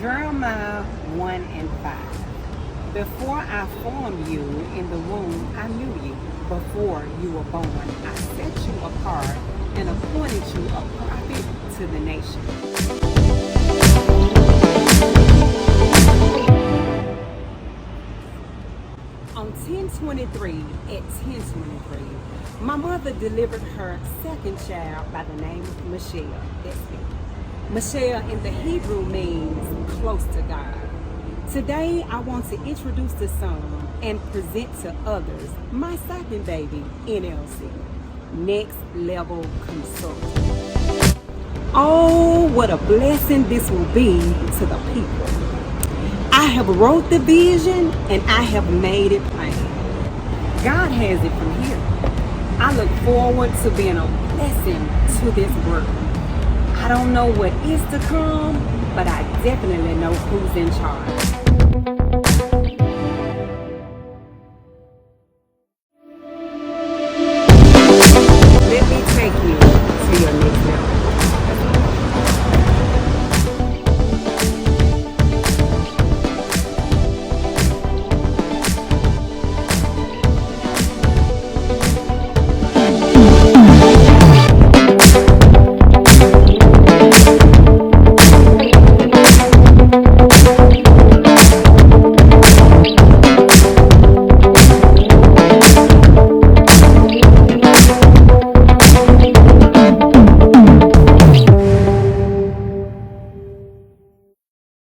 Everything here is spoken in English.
Jeremiah 1 and 5. Before I formed you in the womb, I knew you. Before you were born, I set you apart and appointed you a prophet to the nation. On 10/23, at 10/23, my mother delivered her second child by the name of Michelle. That's me. Michelle in the Hebrew means close to God. Today, I want to introduce the son and present to others my second baby, NLC, Next Level Consultant. Oh, what a blessing this will be to the people. I have wrote the vision and I have made it plain. God has it from here. I look forward to being a blessing to this world. I don't know what is to come, but I definitely know who's in charge.